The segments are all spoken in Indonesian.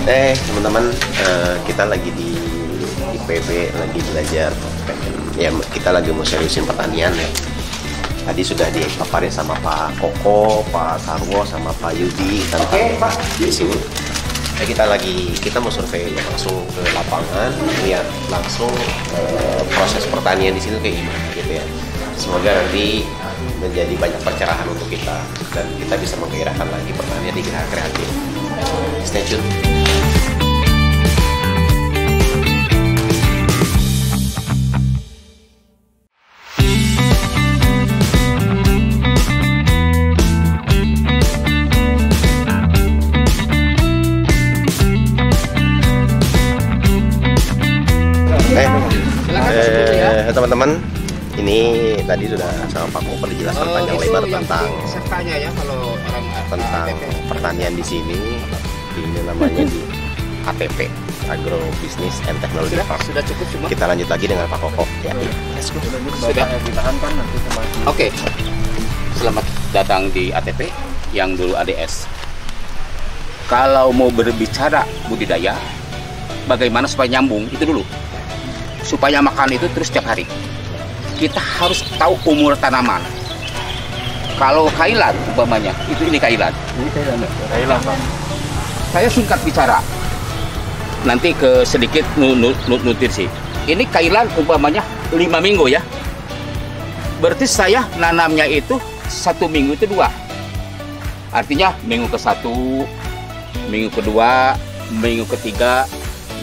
Teman-teman, kita lagi di IPB, lagi belajar. Ya, kita lagi mau seriusin pertanian ya. Tadi sudah dipaparin sama Pak Koko, Pak Sarwo, sama Pak Yudi tentang di sini. Kita mau survei langsung ke lapangan, lihat langsung proses pertanian di sini kayak gimana gitu ya. Semoga nanti menjadi banyak pencerahan untuk kita dan kita bisa menggairahkan lagi pertanian di Geraha Kreatif. Stay tune. Teman-teman, ini tadi sudah sama Pak Koko dijelaskan panjang lebar tentang pertanian di sini. Ini namanya di ATP, Agro Business and Technology Park. Sudah cukup semua. Kita lanjut lagi dengan Pak Koko. Ya, let's go. Sudah ditahankan nanti sama. Oke. Selamat datang di ATP yang dulu ADS. Kalau mau berbicara budidaya, bagaimana supaya nyambung itu dulu. Supaya makan itu terus setiap hari. Kita harus tahu umur tanaman. Kalau kailan umpamanya, ini kailan. Ini kailan, Pak. Saya singkat bicara. Nanti ke sedikit nutrisi. Ini kailan umpamanya 5 minggu ya. Berarti saya nanamnya itu 1 minggu itu 2. Artinya minggu ke-1, minggu ke-2, minggu ke-3,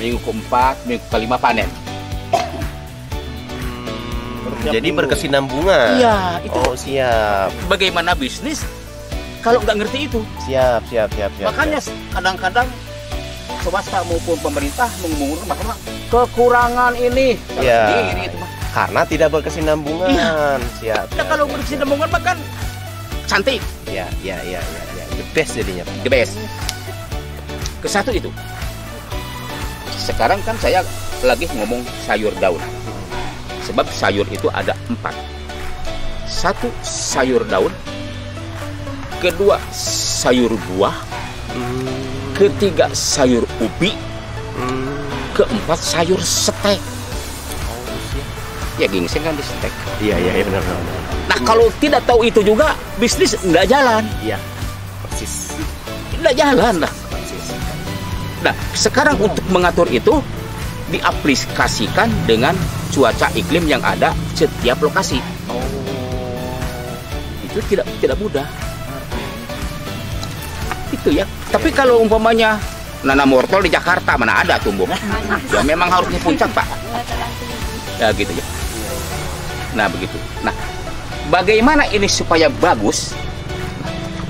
minggu ke-4, minggu ke-5 panen. Jadi berkesinambungan. Iya, itu. Oh, siap. Bagaimana bisnis kalau nggak ngerti itu? Siap. Makanya kadang-kadang swasta maupun pemerintah mengumumkan bahwa kekurangan ini. Iya. Itu, karena tidak berkesinambungan. Iya. Siap. Nah, kalau berkesinambungan makan cantik. Iya. The best jadinya, Pak. The best. Ke-1 itu. Sekarang kan saya lagi ngomong sayur daun. Sebab sayur itu ada 4. 1 sayur daun, kedua sayur buah, ketiga sayur ubi, keempat sayur setek. Ya gingseng kan di setek. Iya benar. Nah kalau tidak tahu itu juga bisnis nggak jalan. Iya, persis. Nggak jalan lah. Persis. Nah sekarang untuk mengatur itu diaplikasikan dengan cuaca iklim yang ada setiap lokasi. Oh, itu tidak mudah. Itu ya. Tapi kalau umpamanya nanam wortel di Jakarta mana ada tumbuh? Ya memang harus di puncak, Pak. Ya gitu ya. Nah begitu. Nah, bagaimana ini supaya bagus?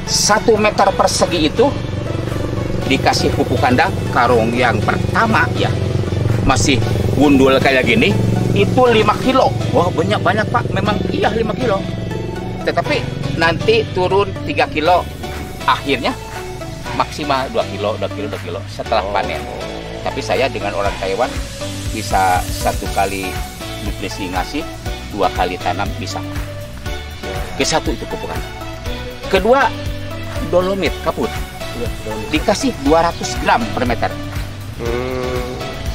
1 meter persegi itu dikasih pupuk kandang karung yang pertama ya. Masih gundul kayak gini, itu 5 kilo. Wah banyak Pak, memang iya 5 kilo. Tetapi nanti turun 3 kilo, akhirnya maksimal 2 kilo setelah panen. Tapi saya dengan orang Taiwan bisa 1 kali nutrisi ngasih, 2 kali tanam bisa. Ke-1 itu pupukan. Kedua, dolomit kapur. Dikasih 200 gram per meter.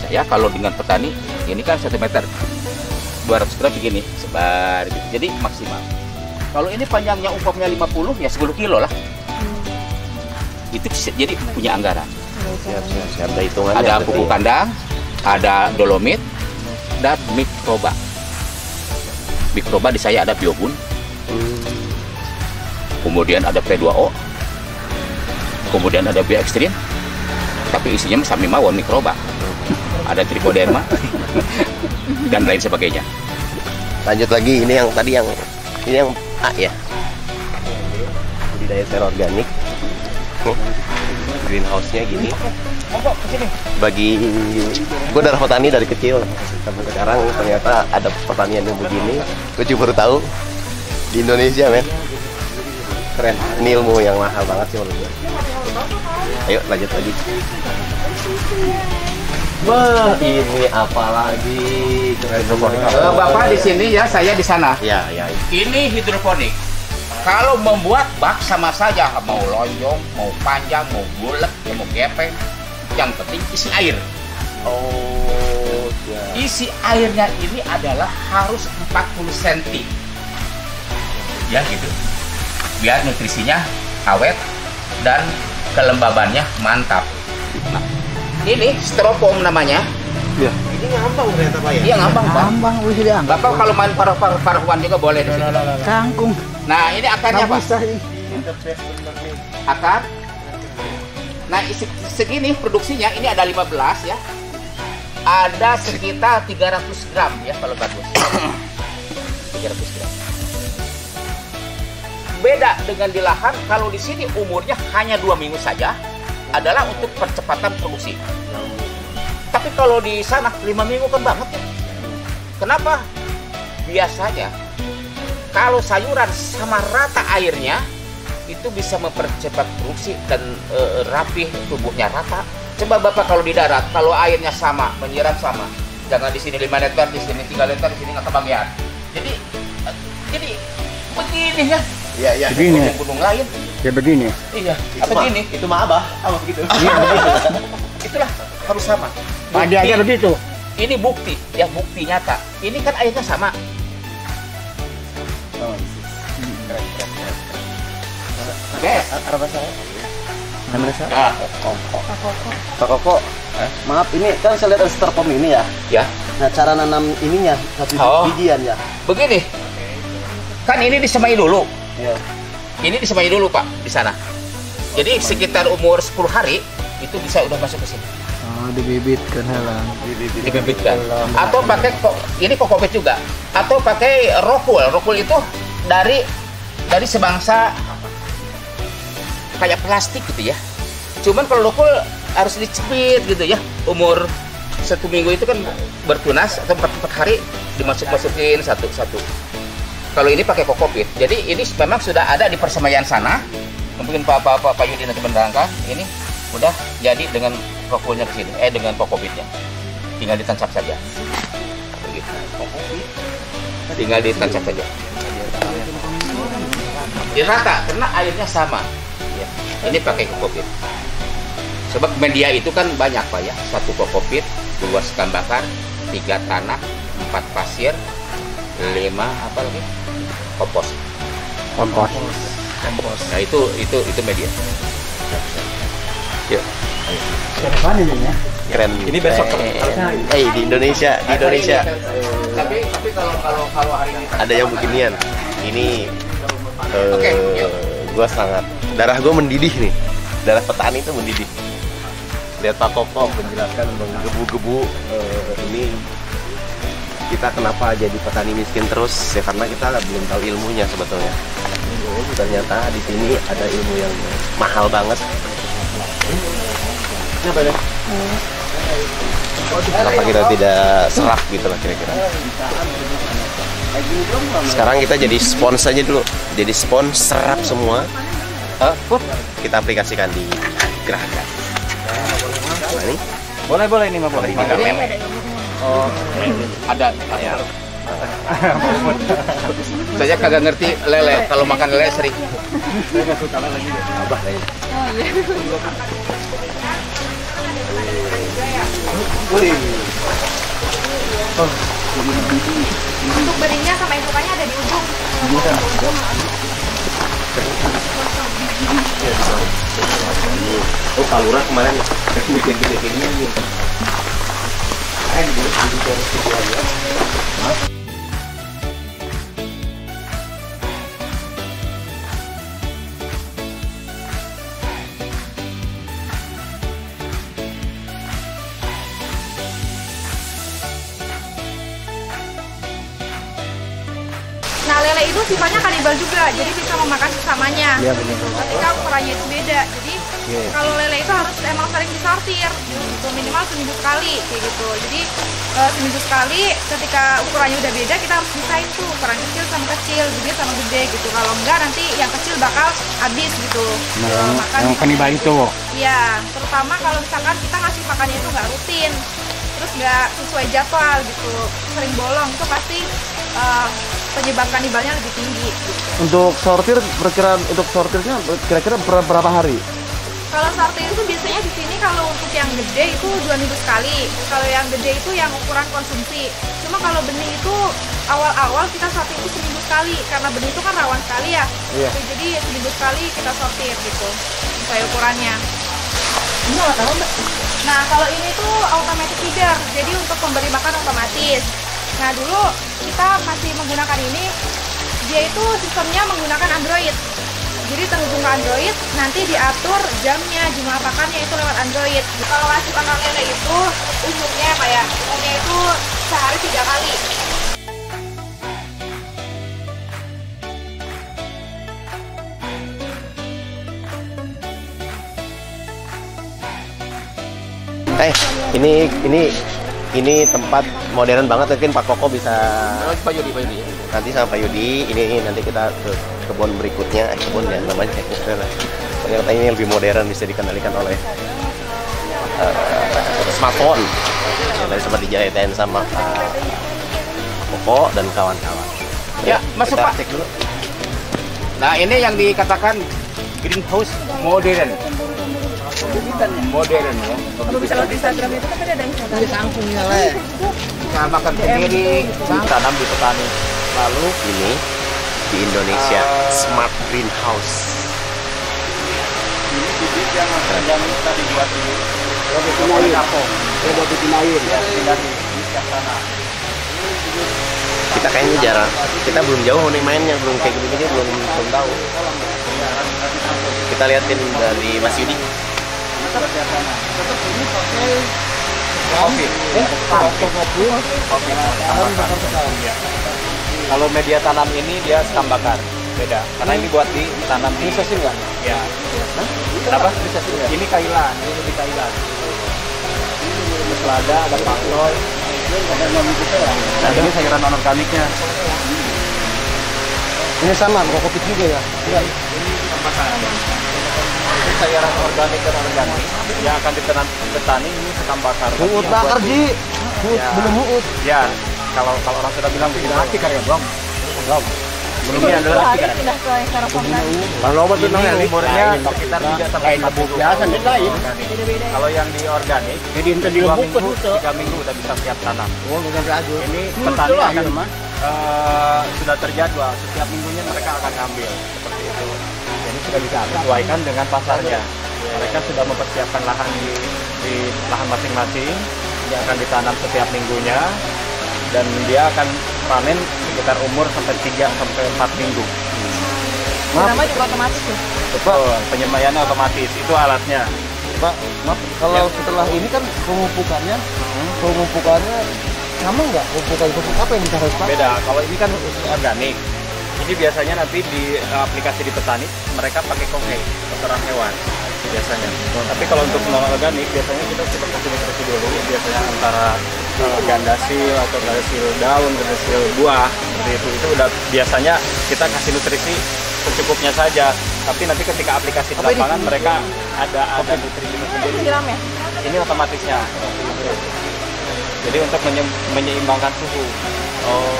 Ya kalau dengan petani ini kan 1 meter 200 gram begini sebar gitu. Jadi maksimal. Kalau ini panjangnya umpamanya 50 ya 10 kilo lah. Itu jadi punya anggaran. Siap. Ada hitungannya. Ada pupuk kandang, ada dolomit dan mikroba. Mikroba di saya ada biobun. Kemudian ada P2O. Kemudian ada bioekstrin. Tapi isinya sami mawon mikroba. Ada trichoderma dan lain sebagainya. Lanjut lagi, ini yang tadi ini yang A ya. Budidaya sayur organik. Greenhouse-nya gini. Bagi gue darah petani dari kecil sampai sekarang ternyata ada pertanian yang begini. Gue juga baru tahu di Indonesia, men. Keren. Ini ilmu yang mahal banget sih menurut gue. Ayo lanjut lagi. Wah, ini apa lagi? Hidroponik. Bapak di sini ya, saya di sana. Ya. Ini hidroponik. Kalau membuat bak sama saja, mau lonjong, mau panjang, mau bulat, ya mau gepeng, yang penting isi air. Oh, ya. Isi airnya ini adalah harus 40 cm. Ya gitu. Biar nutrisinya awet dan kelembabannya mantap. Nah, ini styrofoam namanya. Ya. Ini ngambang ternyata Pak ya? Iya ngambang, Pak. Ngambang, wih dia. Bapak kalau main parahuan juga boleh di sini. Kangkung. Nah, ini akarnya, Pak. Bisa ini. Akar. Nah, segini produksinya ini ada 15 ya. Ada sekitar 300 gram ya kalau bagus. 300 gram. Beda dengan di lahan, kalau di sini umurnya hanya 2 minggu saja adalah untuk percepatan produksi. Tapi kalau di sana 5 minggu kan banget ya. Kenapa? Biasanya kalau sayuran sama rata airnya itu bisa mempercepat produksi dan rapih, tubuhnya rata. Coba Bapak kalau di darat, kalau airnya sama, menyiram sama, jangan di sini 5 liter, di sini 3 liter, di sini nggak kebagian. Jadi begini ya. Iya, iya. Begini. Gunung lain. Ya begini. Iya. Itu Apa mah, gini? itu mah Abah. Abah begitu. Itulah harus sama. Ada aja begitu. Ini bukti, ya bukti nyata. Ini kan airnya sama. Guys, Apa saya? Namanya saya? ah, Pak Koko. Maaf, ini kan saya lihat ada styrofoam ini ya. ya, Nah, cara nanam ininya satu Oh. bijian ya. begini. Kan ini disemai dulu. Ya. Ini disemai dulu Pak di sana. Jadi sekitar umur 10 hari itu bisa udah masuk ke sini. Oh, dibibitkan halang. Dibibitkan. Atau pakai ini kokopet juga. Atau pakai rokul. Rokul itu dari sebangsa kayak plastik gitu ya. Cuman kalau rokul harus dicepit gitu ya. Umur 1 minggu itu kan bertunas atau 4 hari dimasukin satu-satu. Kalau ini pakai kokopit. Jadi ini memang sudah ada di persemaian sana. Mungkin Pak Yudi nanti menerangkan. Ini udah jadi dengan rokulnya ke sini, dengan kokopitnya. Tinggal ditancap saja. Begitu. Tinggal ditancap saja. Dirata karena airnya sama. Ya. Ini pakai kokopit. Sebab media itu kan banyak Pak ya. 1 kokopit, 2 sekam bakar, 3 tanah, 4 pasir, 5 apa lagi? Kompos. Nah itu media. Yuk. Siapa ini ya? Keren. Ini besok. Di Indonesia, di Indonesia Tapi kalau hari ini ada yang beginian. Ini Oke, yuk. gua sangat darah gua mendidih nih. Darah petani itu mendidih. Lihat Pak Koko menjelaskan menggebu-gebu ini kita kenapa jadi petani miskin terus ya karena kita belum tahu ilmunya sebetulnya. Ternyata di sini ada ilmu yang mahal banget. Kenapa kita tidak serap gitu lah kira-kira. Sekarang kita jadi spons aja dulu. Jadi spons serap semua. Kita aplikasikan di gerakan. Nah, ini Boleh ini mah boleh. Oh, ada. Saya kagak ngerti lele. Kalau makan lele sering. Saya nggak suka lagi. Abah kayaknya. Untuk beringnya sama indukannya ada di ujung. Oh, Palura kemarin bikin gini. Nah, lele itu sifatnya kanibal juga, jadi bisa memakan sesamanya. Iya, benar. Ketika ukurannya itu beda. Jadi kalau lele itu harus emang sering disortir, gitu. Minimal seminggu sekali, kayak gitu. Jadi seminggu sekali, ketika ukurannya udah beda, kita harus pisahin tuh ukuran kecil sama kecil, gede sama gede gitu. Kalau enggak nanti yang kecil bakal habis gitu. Makan. Yang kanibal itu. Iya, terutama kalau misalkan kita ngasih makannya itu nggak rutin, terus nggak sesuai jadwal gitu, sering bolong, itu pasti penyebab kanibalnya lebih tinggi gitu. Untuk sortirnya kira-kira berapa hari? Kalau sortir itu biasanya di sini kalau untuk yang gede itu 2 minggu sekali. Kalau yang gede itu yang ukuran konsumsi. Cuma kalau benih itu awal-awal kita sortir itu seminggu sekali karena benih itu kan rawan sekali ya. Iya. Jadi seminggu sekali kita sortir gitu sesuai ukurannya. Ini nggak tahu Mbak. Nah kalau ini tuh automatic feeder, jadi untuk pemberi makan otomatis. Nah dulu kita masih menggunakan ini, dia itu sistemnya menggunakan Android. Jadi terhubung ke Android, nanti diatur jamnya, jumlah pakannya itu lewat Android. Kalau ngasih pakan lele itu umumnya itu sehari 3 kali. Ini tempat modern banget, mungkin Pak Koko bisa Pak Yudi. nanti sama Pak Yudi. Ini nanti kita ke kebun berikutnya, kebun ya namanya. Ternyata ini lebih modern, bisa dikendalikan oleh smartphone. Ya, tadi sempat dijahitin sama Pak Koko dan kawan-kawan. Ya, masuk kita Pak. cek dulu. Nah, ini yang dikatakan greenhouse modern. Modern ya. Kalau bisa di Instagram itu kan ada Instagram. Nah, makan sendiri, tanam di petani. Lalu ini di Indonesia Smart Greenhouse. Ini bibit yang tadi buat di Kapo. Buat bikin air ya, dari sana. Kita kayaknya jarang, kita belum jauh nih mainnya, belum kayak gini-gini, belum tahu. Kita liatin dari Mas Yudi. Kalau media tanam ini dia stam bakar, beda. Karena ini buat ditanam di sesil kan? Ya. Kenapa? Ini kailan, ini di kailan. Ini selada, ada pakloy. Nah, ini sayuran non-organiknya. Ini sama kokopit juga ya? Iya. Ini tambahkan. Ini sayuran organik dan organik yang akan ditanam petani ini sekam bakar. Uut bakar Ji. Ya. Belum uut. Ya, kalau orang sudah bilang begini hati karya bang. Belum ini adalah hati kan. Pindah ke styrofoam. Kalau obat itu umurnya sekitar 3 sampai 4 minggu. Kalau yang di organik, jadi 2 minggu, 3 minggu udah bisa siap tanam. Ini petani akan sudah terjadwal, setiap minggunya mereka akan ngambil seperti itu. Jadi sudah bisa sesuaikan dengan pasarnya. Mereka sudah mempersiapkan lahan di lahan masing-masing yang akan ditanam setiap minggunya, dan dia akan panen sekitar umur sampai 3 sampai 4 minggu. Nama juga otomatis ya. Betul, penyemayannya otomatis, itu alatnya. Pak, maaf, kalau setelah ini kan pemupukannya sama nggak? Pupuk apa yang kita harus pakai? Beda, kalau ini kan khusus organik. Ini biasanya nanti di aplikasi di petani mereka pakai kohe, kotoran hewan biasanya. Tapi kalau untuk non organik biasanya kita coba kasih nutrisi dulu, biasanya antara gandasil atau gandasil daun, gandasil buah seperti itu udah biasanya kita kasih nutrisi secukupnya saja. Tapi nanti ketika aplikasi di lapangan mereka ada nutrisi sendiri. Siram ya? Ini otomatisnya. Jadi untuk menyeimbangkan suhu.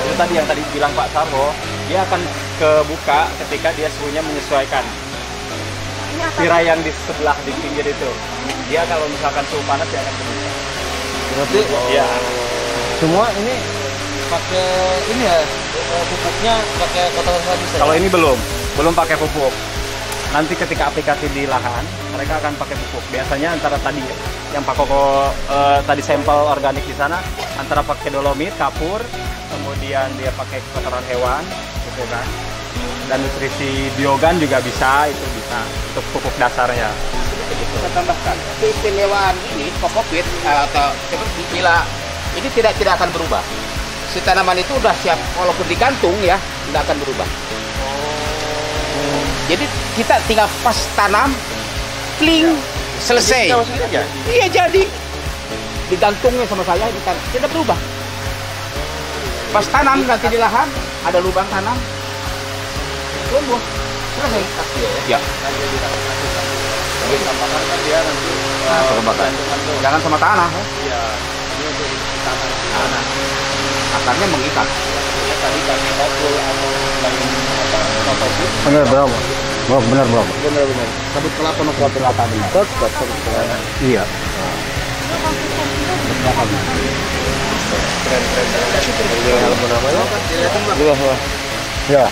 Itu tadi yang tadi bilang Pak Sarwo, dia akan kebuka ketika dia suhunya menyesuaikan. Tirai yang di sebelah di pinggir itu, dia kalau misalkan suhu panas dia akan kebuka. Berarti Ya. semua ini pakai ini ya, pupuknya pakai kotoran sapi. Kalau ini belum pakai pupuk. Nanti ketika aplikasi di lahan, mereka akan pakai pupuk. Biasanya antara tadi yang Pak Koko tadi sampel organik di sana, antara pakai dolomit, kapur, kemudian dia pakai kotoran hewan, gitu kan. Dan nutrisi biogan juga bisa, itu bisa untuk pupuk dasarnya. Kita tambahkan keistimewaan ini kokopit atau seperti gila ini tidak akan berubah. Si tanaman itu udah siap, walaupun digantung ya tidak akan berubah. Jadi kita tinggal pas tanam, kling, selesai. Iya jadi digantungnya sama saya tidak berubah. Pas tanam nanti di lahan ada lubang tanam, tumbuh selesai. Ya. Jangan sama tanah. Iya, ini untuk tanah. Akarnya mengikat. Tadi pakai bakul atau lain apa? Benar berapa? Bro, benar bro. Benar. Sabut kelapa no kuat kelapa benar. Sabut kelapa. Iya. Ya.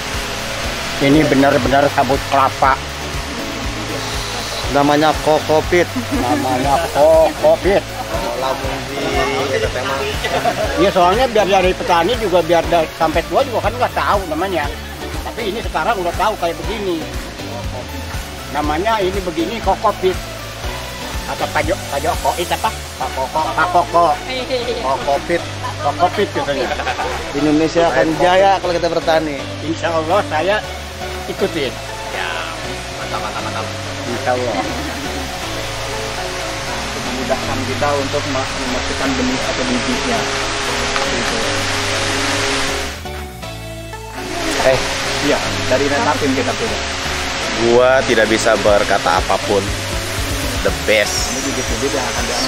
Ini benar-benar sabut kelapa. Namanya kokopit. Iya, soalnya biar dari petani juga biar sampai tua juga kan nggak tahu namanya. Tapi ini sekarang udah tahu kayak begini. Namanya ini begini kokopit. Atau Pak Joko itu apa? Pak Koko. Kokopit katanya. Indonesia akan jaya kalau kita bertani. Insya Allah saya ikutin. Ya, mantap. Insya Allah. Memudahkan kita untuk memasukkan benih atau bibitnya. Iya, dari netapin kita punya. Gua tidak bisa berkata apapun. The best.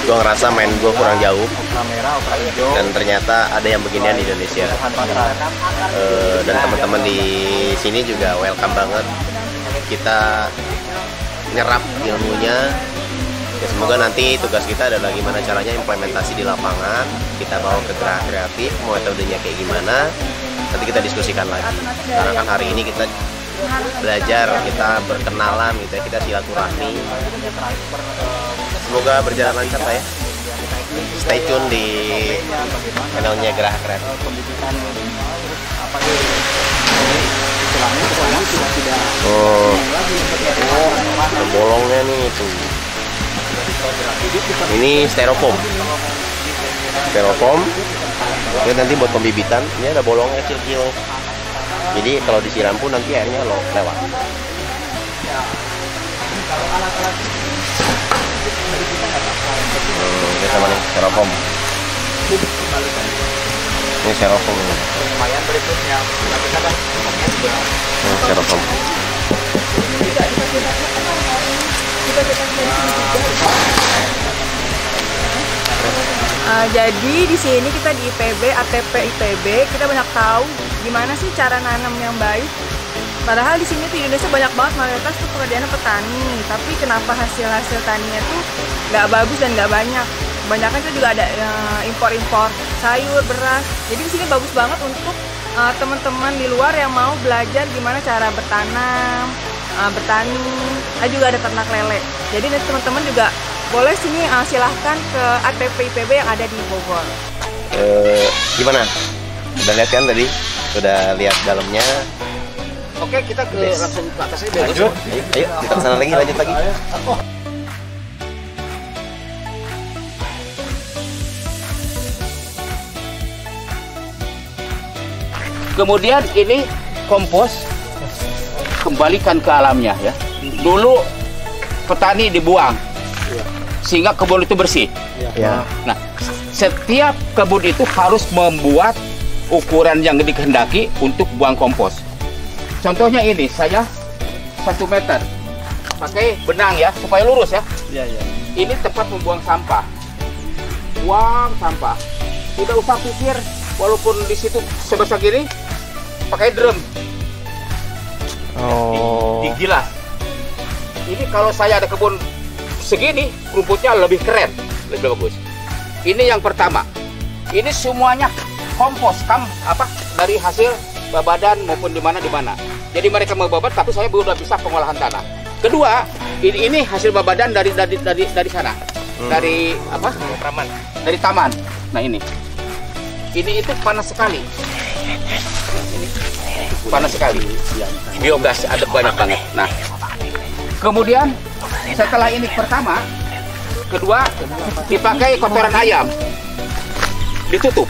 Gua ngerasa main gua kurang jauh. Okra merah, okra hijau. Dan ternyata ada yang beginian di Indonesia. Dan teman-teman di sini juga welcome banget. Kita nyerap ilmunya. Ya, semoga nanti tugas kita adalah gimana caranya implementasi di lapangan. Kita bawa ke Geraha Kreatif, metodenya kayak gimana. Nanti kita diskusikan lagi. Karena kan hari ini kita belajar, kita berkenalan gitu ya, kita silaturahmi. Semoga berjalan lancar Pak ya. Stay tune di channelnya Geraha Kreatif. Oh, ada bolongnya nih tuh. Ini styrofoam. Ini nanti buat pembibitan. Ini ada bolongnya kecil-kecil. Jadi kalau disiram pun nanti airnya lewat. Ini sama nih styrofoam. Ini styrofoam. Lumayan berikutnya. Styrofoam. Jadi di sini kita di IPB, ATP IPB, kita banyak tahu gimana sih cara nanam yang baik. Padahal di sini tuh Indonesia banyak banget mayoritas tuh pekerjaan petani, tapi kenapa hasil taninya tuh nggak bagus dan nggak banyak. Kebanyakan tuh juga ada impor sayur, beras. Jadi di sini bagus banget untuk teman-teman di luar yang mau belajar gimana cara bertanam, bertani. Juga ada ternak lele. Jadi nanti teman-teman juga boleh sini silahkan ke ATP IPB yang ada di Bogor. Gimana? Udah lihat kan tadi? Udah lihat dalamnya. Oke, kita langsung ke atas aja. Lanjut. Ayo, kita kesana lagi, lanjut lagi. Kemudian ini kompos kembalikan ke alamnya ya. Dulu petani dibuang sehingga kebun itu bersih. Ya. Nah, setiap kebun itu harus membuat ukuran yang dikehendaki untuk buang kompos. Contohnya ini, saya 1 meter pakai benang ya supaya lurus ya. Ini tempat membuang sampah. Buang sampah. Tidak usah pikir, walaupun di situ sebesar gini, pakai drum. Digilas. Ini kalau saya ada kebun segini, rumputnya lebih keren, lebih bagus. Ini yang pertama. Ini semuanya kompos dari hasil babadan maupun di mana. Jadi mereka membabat, tapi saya udah bisa pengolahan tanah. Kedua, ini hasil babadan dari sana. Dari taman. Dari taman. Nah ini itu panas sekali. Ini panas sekali. Biogas ada banyak banget. Nah, kemudian setelah ini pertama, kedua dipakai kotoran ayam, ditutup,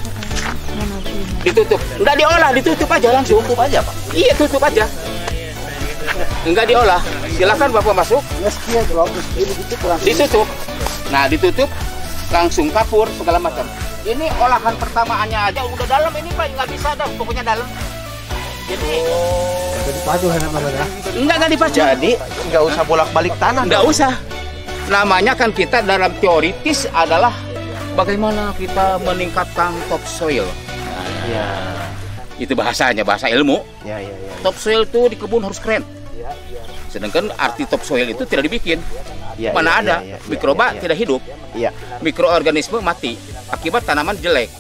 nggak diolah, ditutup aja langsung. Tutup aja Pak? Iya, tutup aja, nggak diolah. Silakan Bapak masuk. Ditutup. Nah, ditutup langsung kapur segala macam. Ini olahan pertamaannya aja udah dalam ini Pak, nggak bisa dah pokoknya dalam. Jadi nggak dipacu. Jadi nggak usah bolak-balik tanah. Nggak usah. Namanya kan kita dalam teoritis adalah bagaimana kita meningkatkan topsoil. Itu bahasanya, bahasa ilmu. Ya. Topsoil tuh di kebun harus keren. Sedangkan arti topsoil itu tidak dibikin. Iya, Mana iya, ada iya, iya, mikroba iya, iya. tidak hidup, Iya. mikroorganisme mati akibat tanaman jelek.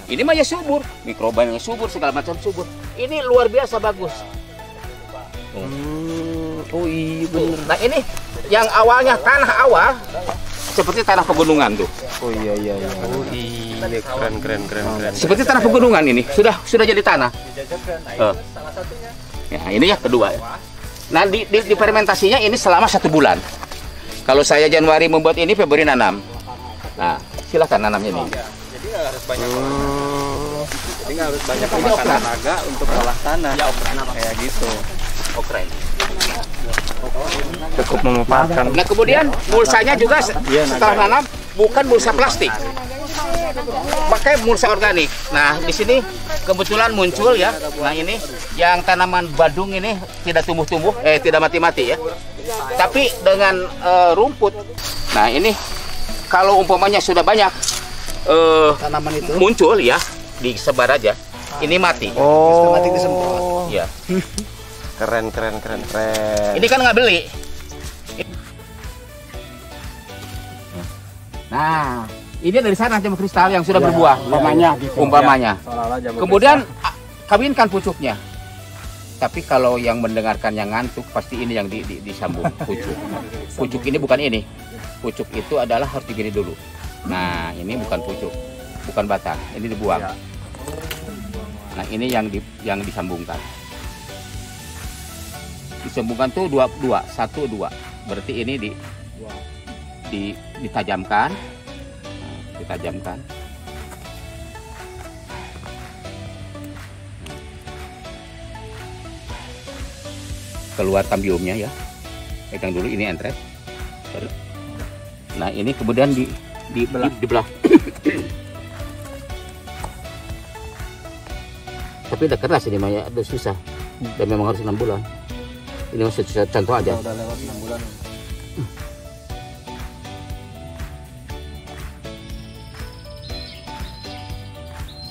Ini mah ya subur, mikroba yang subur, segala macam subur. Ini luar biasa bagus. Oh iya bener. Nah ini yang awalnya tanah awal seperti tanah pegunungan tuh. Oh iya iya iya. Oh iya keren. Seperti tanah pegunungan ini sudah jadi tanah. Ya ini ya kedua. Nah di fermentasinya ini selama 1 bulan. Kalau saya Januari membuat ini, Februari nanam. Nah silahkan nanamnya ini. Jadi nggak harus banyak jadi nggak harus banyak memakan tenaga untuk olah tanah. Ya kayak gitu. Oh keren. Cukup memanfaatkan. Nah kemudian mulsanya juga setelah nanam bukan mulsa plastik, pakai mulsa organik. Nah di sini kebetulan muncul ya. Nah ini yang tanaman badung ini tidak tumbuh-tumbuh, tidak mati-mati ya. Tapi dengan rumput. Nah ini kalau umpamanya sudah banyak Tanaman itu muncul ya, disebar aja. Ini mati. Oh. sistematik disemprot. Ya. Keren. Ini kan nggak beli. Nah, ini dari sana jamur kristal yang sudah berbuah, umpamanya. Kemudian kawinkan pucuknya. Tapi kalau yang mendengarkan yang ngantuk, pasti ini yang disambung pucuk. Pucuk ini bukan ini. Pucuk itu adalah harus digini dulu. Nah, ini bukan pucuk, bukan batang. Ini dibuang. Nah, ini yang disambungkan. Disambungkan tuh 2, 1, 2. Berarti ini ditajamkan. Nah, ditajamkan. Keluar kambiumnya ya. Pegang dulu ini entret. Nah, ini kemudian dibelah. Tapi udah keras ini Maya, udah susah. Dan memang harus 6 bulan. Ini masih contoh aja. Udah lewat 6 bulan.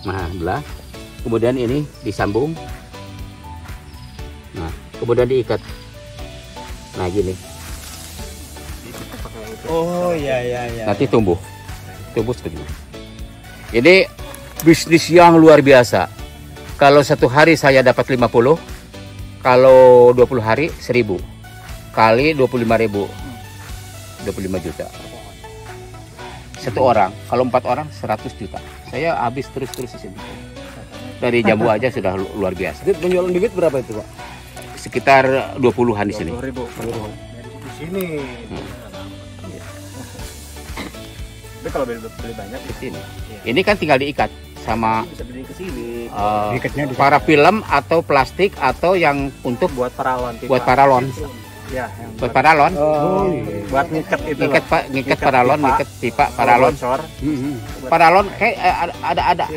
Nah, belah. Kemudian ini disambung. Nah, kemudian diikat. Nah, gini. Oh iya. Nanti tumbuh seperti ini. Ini bisnis yang luar biasa. Kalau 1 hari saya dapat 50, kalau 20 hari 1000, kali 25.000, 25 juta. 1 orang, kalau 4 orang 100 juta. Saya habis terus di sini. Dari jambu aja sudah luar biasa. Penjualan bibit berapa itu, Pak? Sekitar 20-an di sini. 20.000 di sini. Tapi kalau beli banyak Di sini. Ini kan tinggal diikat sama bisa beli ke sini. para film atau plastik atau yang untuk Buat paralon. buat paralon. Ya, Buat paralon. buat ngikat itu loh. Ngikat paralon, ngikat pipa paralon. Bocor. Paralon kayak ada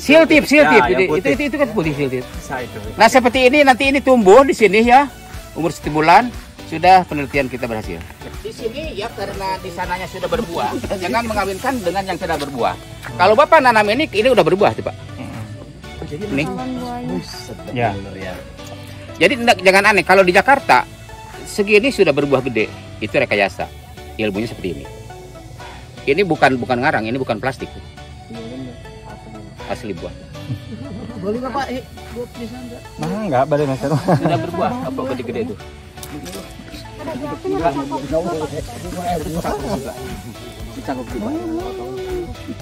seal tip. Ya, yang Itu kan putih seal tip. Bisa itu. Nah, seperti ini nanti ini tumbuh di sini ya. Umur 1 bulan sudah penelitian kita berhasil. Di sini ya karena di sananya sudah berbuah, jangan mengawinkan dengan yang tidak berbuah. Kalau Bapak nanam ini udah berbuah tuh, Pak. Nih. Ya. Jadi jangan aneh kalau di Jakarta segini sudah berbuah gede, itu rekayasa. Ilmunya seperti ini. Ini bukan ngarang, ini bukan plastik. Asli buah. Boleh nggak Pak? Buat bisa nggak? Enggak, boleh Mas. Sudah berbuah apa gede-gede itu.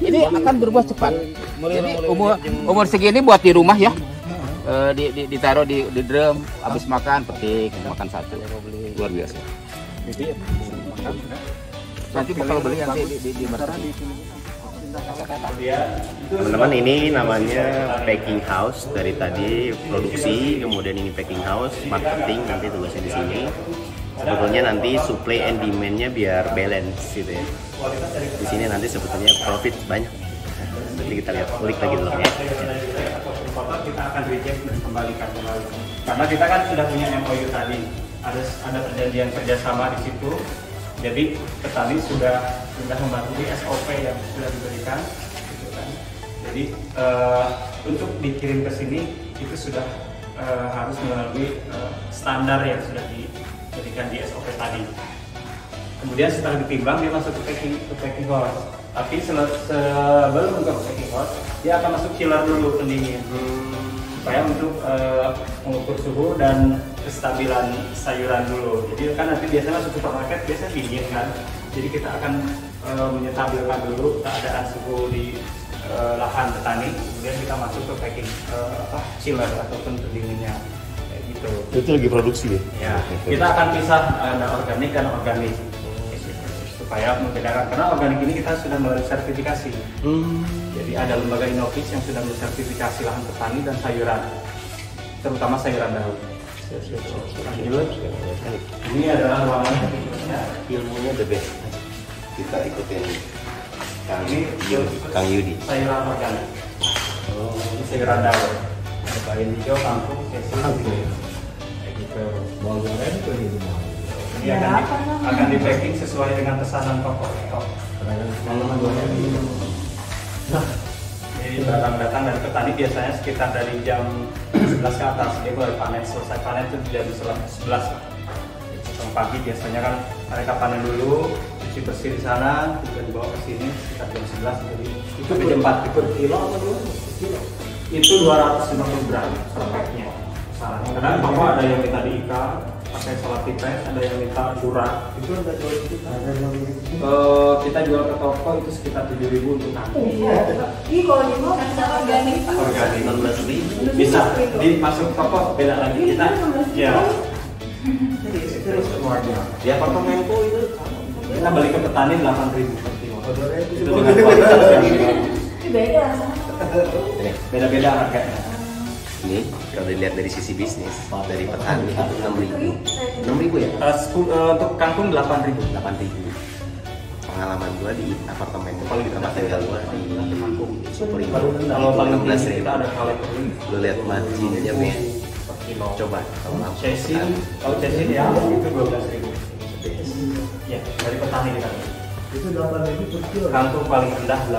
Ini akan berbuah cepat. Jadi umur segini buat di rumah ya. Ditaruh di drum, habis makan petik, makan satu. Luar biasa. Nanti kalau beli nanti di masakan. Teman-teman, ini namanya packing house. Dari tadi produksi, kemudian ini packing house, marketing, nanti tugasnya di sini. Sebetulnya nanti supply and demand-nya biar balance gitu ya. Di sini nanti sebetulnya profit banyak. Nanti kita lihat, klik lagi dulu ya. Kita akan reject dan kembalikan kembali. Karena kita kan sudah punya MOU tadi, ada perjanjian kerjasama di situ. Jadi petani sudah mematuhi SOP yang sudah diberikan, gitu kan. Jadi untuk dikirim ke sini itu sudah harus melalui standar yang sudah diberikan di SOP tadi. Kemudian setelah ditimbang dia masuk ke packing house. Tapi sebelum ke packing house dia akan masuk chiller dulu pendingin supaya untuk mengukur suhu dan kestabilan sayuran dulu. Jadi kan nanti biasanya masuk supermarket biasanya dingin kan. Jadi kita akan menyetabilkan dulu keadaan suhu di lahan petani, kemudian kita masuk ke packing chiller ataupun pendinginnya kayak gitu. Itu lagi produksi ya? Ya, kita akan pisah ada organik dan organik supaya membedakan, karena organik ini kita sudah melalui sertifikasi. Jadi ada lembaga Innovis yang sudah mensertifikasi lahan petani dan sayuran, terutama sayuran daun. Ini adalah ruangan Ilmunya the best. Kita ikutin Kang Yudi. Sayuran organik. Ini sayuran daun. Ada bayam hijau, kangkung, sesam, kayak gitu. Bawang goreng itu di mana? Ini akan di packing sesuai dengan pesanan toko. Jadi barang datang dari petani biasanya sekitar dari jam 11 ke atas. Dia mulai panen, selesai panen itu jam 11 pagi biasanya kan mereka panen dulu, cuci bersih di sana, kemudian dibawa ke sini sekitar jam 11. Jadi itu jam 4 per kilo atau 2 kilo? Itu 250 gram selepeknya. Karena bahwa ada yang minta diikat pakai salat tipes, ada yang minta durak. Itu ada jual kita. Kita jual ke toko itu sekitar 7.000 untuk nanti. Ini kalau di mall organik. Organik 16.000. Bisa dimasuk toko beda lagi kita. Ya. Terus semuanya. Di apartemenku itu kita beli ke petani 8.000 per kilo. Itu dengan kualitas yang Beda. beda-beda harganya. Ini kalau dilihat dari sisi bisnis, dari petani itu 6.000 ya? Untuk kangkung 8.000. 8.000. Pengalaman gua di apartemen di tempat tinggal gua di Supuri. Kalau paling tinggi 16.000. kita ada kaleng. Lu lihat marginnya men. Per kilo. Coba kalau langsung Cesin, kalau cesin ya itu 12.000. Ya, dari petani kita. Itu 8.000 per kilo. Kangkung paling rendah 8.000.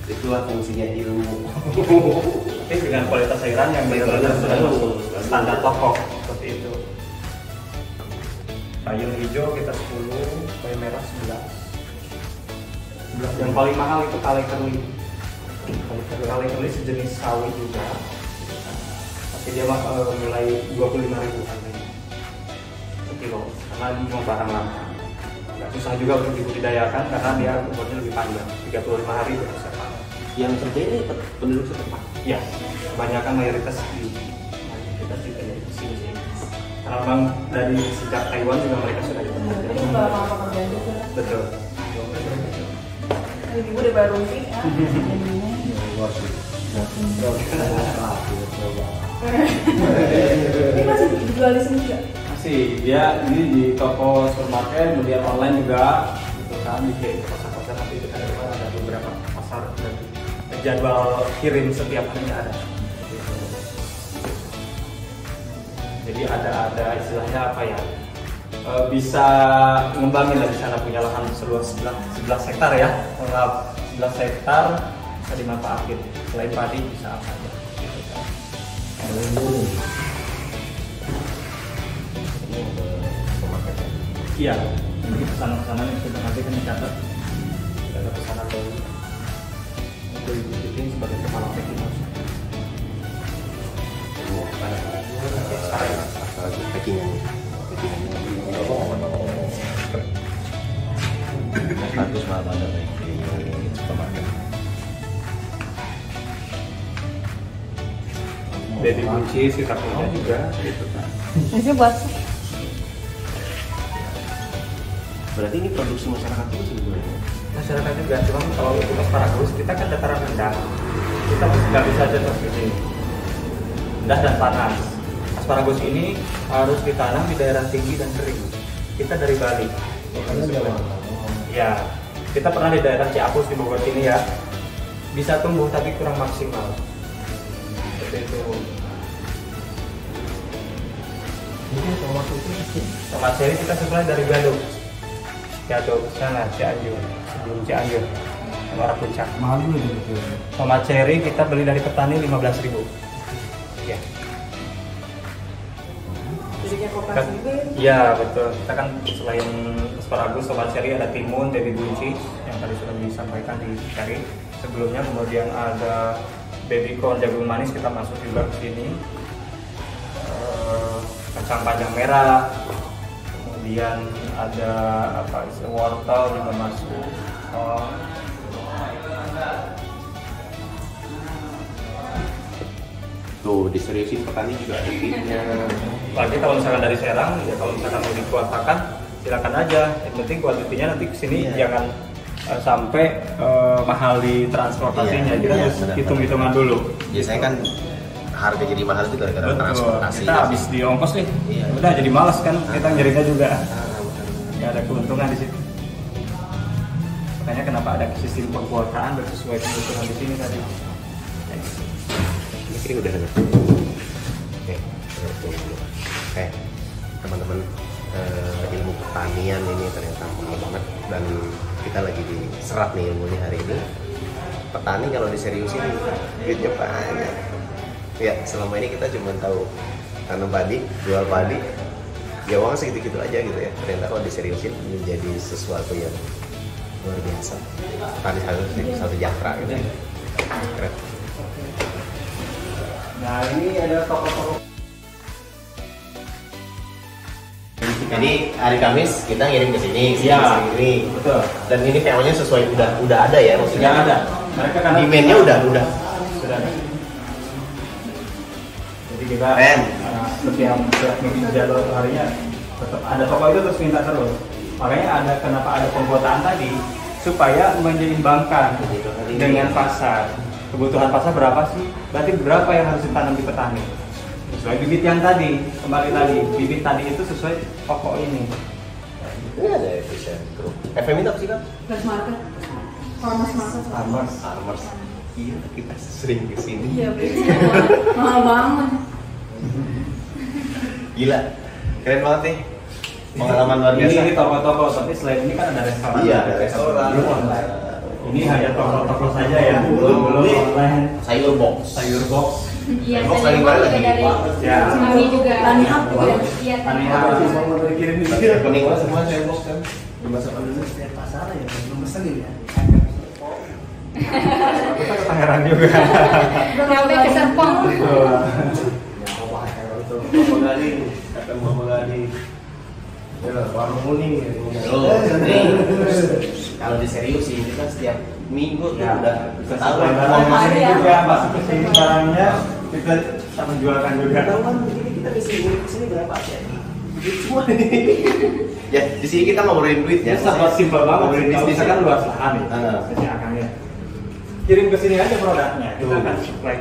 itulah fungsinya ilmu. Tapi dengan kualitas sayuran yang benar-benar sudah standar toko seperti itu. Bayam hijau kita 10, bayam merah 11. Yang paling mahal itu kaleng kerli. Kaleng kerli sejenis sawi juga. Tapi dia mulai 25.000 harganya per kilo. Karena ini cuma barang lama. Nggak susah juga untuk dibudidayakan karena dia umurnya lebih panjang, 35 hari udah bisa panen. Yang kerja ini penduduk setempat. Ya, kebanyakan mayoritas di sini. Karena memang dari sejak Taiwan juga mereka sudah di tempat. Jadi beberapa pekerjaan juga. Betul. Ibu udah baru sih. Ini masih dijual di sini juga? Masih, dia ini di toko supermarket, kemudian online juga, gitu kan, di pasar-pasar nanti kita ada beberapa pasar dan jadwal kirim setiap harinya ada. Jadi ada istilahnya apa ya? Bisa ngembangin lah di sana, punya lahan seluas 11 hektar ya, 11 hektar bisa dimanfaatin. Selain padi bisa apa aja. Gitu kan. Iya, ini pesanan-pesanan yang sudah nanti kan dicatat. Ada pesanan dari untuk Ibu Titin sebagai kepala packing house. Packingannya. Status malah ada di supermarket. Dari kunci kita punya juga, gitu kan. Ini buat Berarti ini produksi masyarakat itu sebenarnya. Masyarakat juga, cuma kalau untuk asparagus kita kan dataran rendah, kita masih nggak bisa cocok di sini. Rendah dan panas. Asparagus ini harus ditanam di daerah tinggi dan kering. Kita dari Bali. Ya, kita pernah di daerah Ciapus di Bogor sini ya. Bisa tumbuh tapi kurang maksimal. Seperti itu. Tomat cherry kita supply dari Gadok. Gadok sana Cianjur, sebelum Cianjur, Muara Puncak. Mahal juga itu. Tomat cherry kita beli dari petani 15.000. Ya. Iya betul. Kita kan selain asparagus, sobat seri ada timun, baby buncis yang tadi sudah disampaikan di seri sebelumnya. Kemudian ada baby corn, jagung manis kita masuk juga ke sini. Kacang panjang merah. Kemudian ada apa? Wortel juga masuk. Tuh diseriusin petani juga ada duitnya. Lagi kalau misalkan dari Serang, ya kalau misalkan mau dikuatakan silakan aja. Yang penting kuantitinya nanti kesini jangan sampai mahal di transportasinya. Kita harus hitung-hitungan dulu. Biasanya kan harga jadi mahal itu gara-gara transportasi. Kita habis di ongkos nih, udah jadi malas kan. Kita nyarinya juga nggak ada keuntungan di situ. Makanya kenapa ada sistem perkuotaan bersesuai kebutuhan di sini tadi. Ini udah ada. Oke, teman-teman, ilmu pertanian ini ternyata mahal banget dan kita lagi diserap nih ilmunya hari ini. Petani kalau diseriusin duitnya banyak. Ya, selama ini kita cuma tahu tanam padi, jual padi, ya uang segitu-gitu aja gitu ya. Ternyata kalau diseriusin menjadi sesuatu yang luar biasa. Petani harus satu sejahtera gitu. Keren. Nah ini ada toko-toko. Jadi hari Kamis kita ngirim ke sini, Iya, ini. Betul. Dan ini PO-nya sesuai udah ada ya maksudnya. Sudah ada. Mereka kan Demand-nya udah. Sudah ada. Jadi kita setiap minggu jadwal harinya tetap ada toko itu terus minta terus. Makanya kenapa ada pembuatan tadi supaya menyeimbangkan dengan pasar. Kebutuhan pasar berapa sih? Berarti berapa yang harus ditanam di petani? Sesuai bibit yang tadi, kembali lagi bibit tadi itu sesuai pokok ini. Ini ada efisien grup. FM itu apa sih kan? Fresh market. Farmers market. Farmers. Iya, kita sering kesini. Iya, mahal banget. Gila, keren banget nih. Pengalaman luar biasa. Ini toko-toko, tapi selain ini kan ada restoran. Iya, ada restoran. Ini hanya toko-toko saja ya, belum online. Sayur box. Iya, Box lagi kemarin lagi Ya. Kami juga Tani Hub juga. Iya, Tani Hub semua mau dikirim di sini. Kuning banget semua sayur box kan. Dimasukkan dulu setiap pasar ya, belum pesen ya. Kita ketangeran juga. sampai ke Serpong. Bapak Gading, kata Bapak Gading. Ya, warung kuning. Kalau diseriusin kita setiap minggu tuh Ya, udah ketahuan ketahuan. barang ini juga masuk ke sini barangnya kita menjualkan juga. Ketahuan begini kita kesini berapa ya? Semua Ya, di sini kita ngobrolin duit ya. Sangat simpel banget. Ngobrolin Kalau bisnis misalkan luas lahan nih, Ah. akannya kirim ke sini aja produknya. Kita akan supply.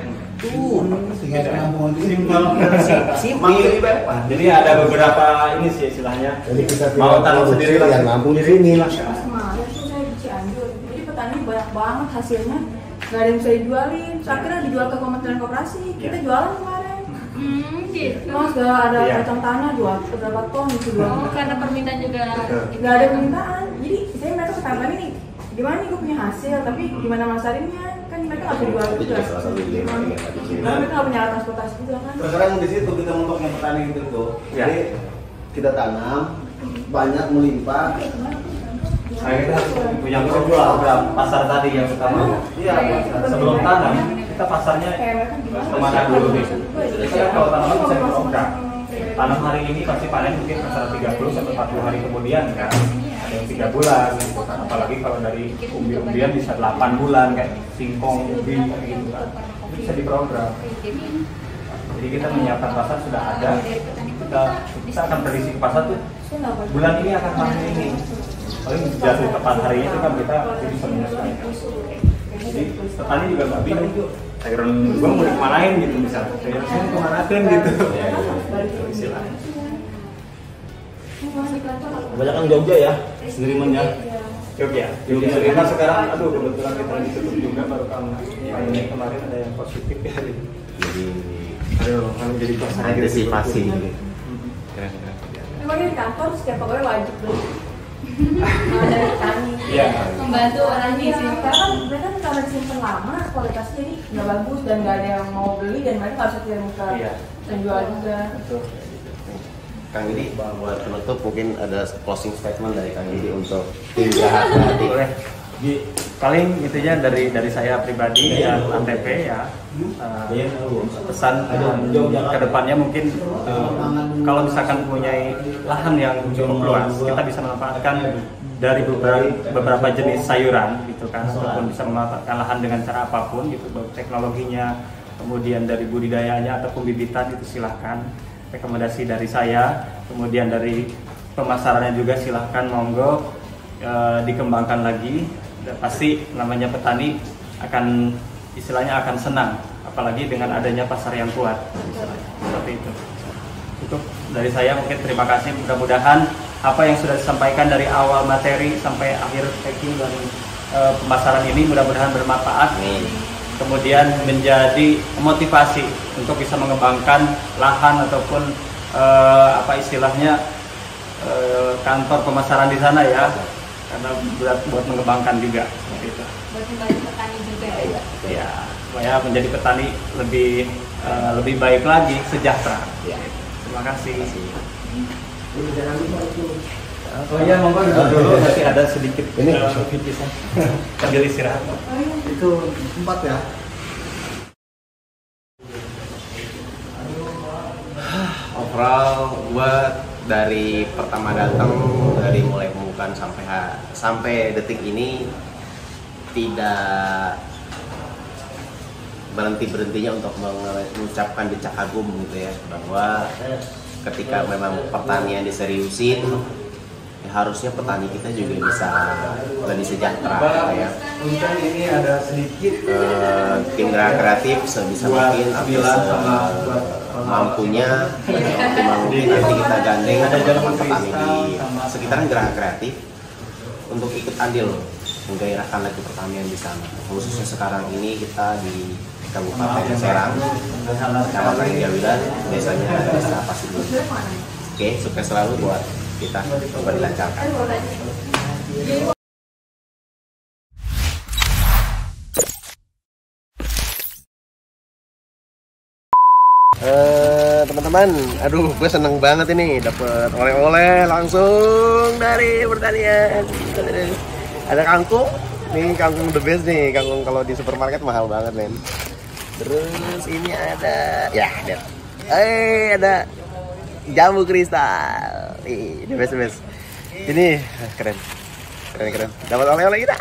Simpel lebih baik. Jadi ada beberapa ini sih istilahnya. Jadi kita Mau tanam sendiri lah. yang mampu di sini lah. Pas kemarin tuh saya di Cianjur, jadi petani banyak banget hasilnya, nggak ada yang bisa dijualin. Terus akhirnya dijual ke Kementerian Koperasi, kita jualan kemarin. Gitu. Mas nggak ada Iya. kacang tanah jual berapa ton itu jual. Oh, karena permintaan juga. Nggak ada permintaan. Jadi saya mereka ketahuan ini gimana nih gue punya hasil, tapi gimana masarinnya kan mereka nggak bisa jual Itu juga. juga salah satu dilema yang tadi cerita. Mereka nggak punya alat transportasi juga kan. Sekarang di situ kita mentoknya petani gitu tuh. Ya. Jadi kita tanam banyak melimpah. Nah, kita punya program pasar tadi yang utama. Iya, Sebelum tanam, kita pasarnya Kayak mereka gimana? kemana dulu nih? Kita kalau tanaman bisa program. Tanam hari ini pasti panen mungkin antara 30 sampai 40 hari kemudian kan. Ada yang 3 bulan gitu kan. Apalagi kalau dari umbi-umbian bisa 8 bulan kayak singkong, ubi gitu kan. Itu bisa diprogram. Jadi kita menyiapkan pasar sudah ada. Kita akan prediksi ke pasar tuh bulan ini akan panen ini. Paling jatuh tepat harinya itu kan kita bisa menyesuaikan. Jadi petani juga nggak bingung. Sayuran gua mau dikemanain gitu misalnya. Sayuran saya kemanain gitu. Istilahnya. Banyak kan Jogja ya, pengirimannya. Jogja. Kita sekarang, aduh kebetulan kita ditutup juga baru ini kemarin ada yang positif ya. Jadi Aduh, kan jadi pasar antisipasi. Keren. Memangnya di kantor setiap pegawai wajib beli. Dari petani. Iya. Membantu orang di sini. Karena kan mereka kan karena disimpan lama, kualitasnya jadi nggak bagus dan nggak ada yang mau beli dan mereka nggak bisa kirim ke penjual juga. Kang Didi, buat penutup mungkin ada closing statement dari Kang Didi untuk tim Graha Kreatif. Boleh. Paling intinya dari saya pribadi dan ATP ya, pesan kedepannya mungkin kalau misalkan mempunyai lahan yang cukup luas, kita bisa memanfaatkan dari beberapa jenis sayuran gitu kan, ataupun bisa memanfaatkan lahan dengan cara apapun gitu, teknologinya, kemudian dari budidayanya ataupun bibitan itu silahkan. Rekomendasi dari saya, kemudian dari pemasarannya juga silahkan, monggo dikembangkan lagi. Dan pasti namanya petani akan istilahnya akan senang, apalagi dengan adanya pasar yang kuat, seperti itu. Cukup dari saya, mungkin terima kasih. Mudah-mudahan apa yang sudah disampaikan dari awal materi sampai akhir packing dan pemasaran ini mudah-mudahan bermanfaat. Kemudian menjadi motivasi untuk bisa mengembangkan lahan ataupun apa istilahnya kantor pemasaran di sana ya, karena buat mengembangkan juga seperti itu. Buat membantu petani juga ya, supaya menjadi petani lebih baik lagi, sejahtera. Terima kasih. Oh iya, monggo dulu nanti ada sedikit ini sambil istirahat. Itu 4 ya. Overall gua dari pertama datang, dari mulai pembukaan sampai detik ini tidak berhentinya untuk mengucapkan decak kagum gitu ya, bahwa ketika memang pertanian diseriusin, ya harusnya petani kita juga bisa lebih sejahtera ya. Untuk ini ada sedikit Tim Graha Kreatif sebisa mungkin mampunya optimal mungkin nanti kita gandeng teman-teman petani di sekitaran Graha Kreatif untuk ikut andil menggairahkan lagi pertanian di sana. Khususnya sekarang ini kita di Kabupaten Serang, Kecamatan Jawilan, desanya Desa Pasidur. Oke, sukses selalu buat kita, semoga dilancarkan. Teman-teman, aduh gue seneng banget ini dapet oleh-oleh langsung dari pertanian. Ada kangkung, nih kangkung the best nih, kangkung kalau di supermarket mahal banget men. Terus ini ada, ya ada jambu kristal, nih the best. Ini keren. Dapat oleh-oleh kita.